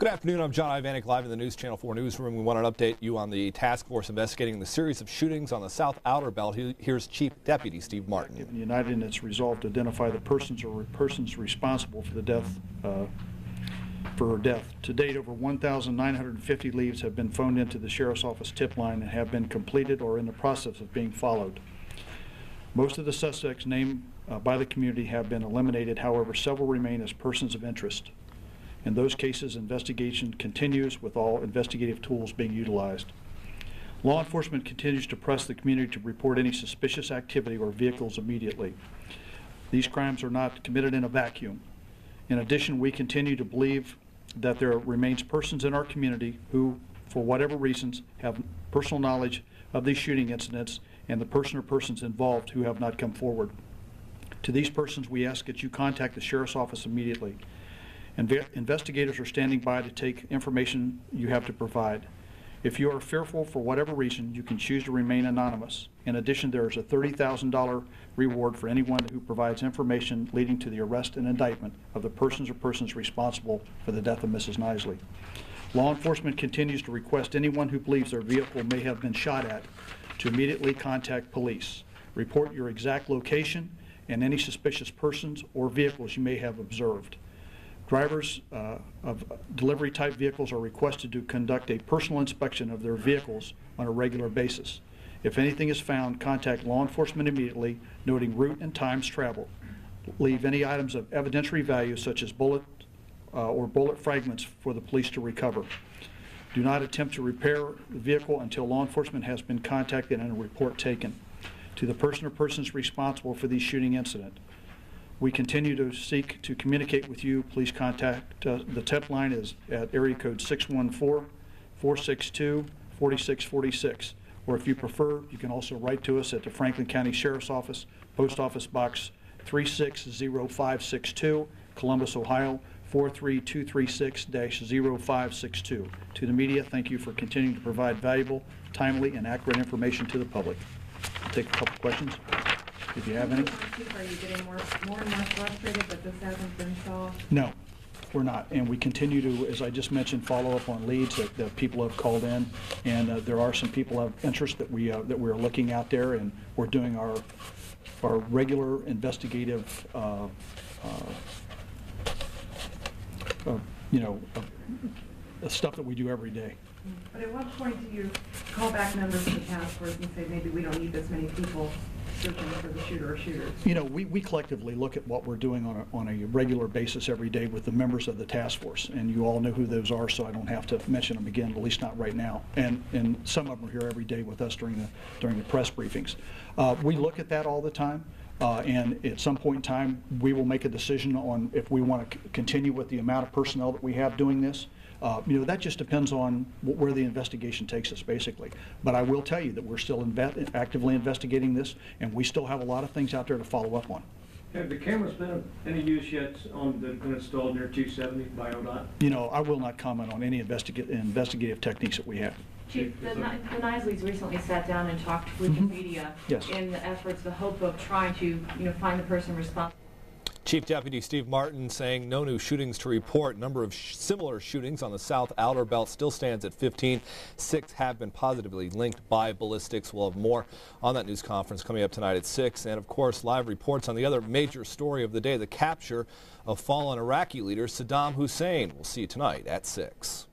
Good afternoon. I'm John Ivanic, live in the News Channel 4 newsroom. We want to update you on the task force investigating the series of shootings on the South Outer Belt. Here's Chief Deputy Steve Martin. Given United in its resolve to identify the persons or persons responsible for the death, To date, over 1,950 leads have been phoned into the Sheriff's Office tip line and have been completed or in the process of being followed. Most of the suspects named by the community have been eliminated. However, several remain as persons of interest. In those cases, investigation continues with all investigative tools being utilized. Law enforcement continues to press the community to report any suspicious activity or vehicles immediately. These crimes are not committed in a vacuum. In addition, we continue to believe that there remains persons in our community who, for whatever reasons, have personal knowledge of these shooting incidents and the person or persons involved who have not come forward. To these persons, we ask that you contact the Sheriff's Office immediately. Investigators are standing by to take information you have to provide. If you are fearful for whatever reason, you can choose to remain anonymous. In addition, there is a $30,000 reward for anyone who provides information leading to the arrest and indictment of the persons or persons responsible for the death of Mrs. Knisley. Law enforcement continues to request anyone who believes their vehicle may have been shot at to immediately contact police. Report your exact location and any suspicious persons or vehicles you may have observed. Drivers of delivery-type vehicles are requested to conduct a personal inspection of their vehicles on a regular basis. If anything is found, contact law enforcement immediately, noting route and times traveled. Leave any items of evidentiary value, such as bullet fragments, for the police to recover. Do not attempt to repair the vehicle until law enforcement has been contacted and a report taken. To the person or persons responsible for the shooting incident, we continue to seek to communicate with you. Please contact the tip line is at area code 614-462-4646. Or if you prefer, you can also write to us at the Franklin County Sheriff's Office, Post Office Box 360562, Columbus, Ohio 43236-0562. To the media, thank you for continuing to provide valuable, timely, and accurate information to the public. I'll take a couple questions, if you have any. Are you getting more and more frustrated that this hasn't been solved? No, we're not. And we continue to, as I just mentioned, follow up on leads that people have called in. And there are some people of interest that we're looking out there, and we're doing our regular investigative stuff that we do every day. But at what point do you call back members of the task force and say, maybe we don't need this many people searching for the shooter or shooters? You know, we collectively look at what we're doing on a regular basis every day with the members of the task force, and you all know who those are, so I don't have to mention them again, at least not right now. And some of them are here every day with us during the press briefings. We look at that all the time. And at some point in time, we will make a decision on if we want to continue with the amount of personnel that we have doing this. That just depends on where the investigation takes us, basically. But I will tell you that we're still actively investigating this, and we still have a lot of things out there to follow up on. Have the cameras been of any use yet on that have been installed near 270 by ODOT? I will not comment on any investigative techniques that we have. Chief, the Knisleys recently sat down and talked with the media in the efforts, the hope of trying to, find the person responsible. Chief Deputy Steve Martin saying no new shootings to report. Number of similar shootings on the South Outer Belt still stands at 15. 6 have been positively linked by ballistics. We'll have more on that news conference coming up tonight at 6. And, of course, live reports on the other major story of the day, the capture of fallen Iraqi leader Saddam Hussein. We'll see you tonight at 6.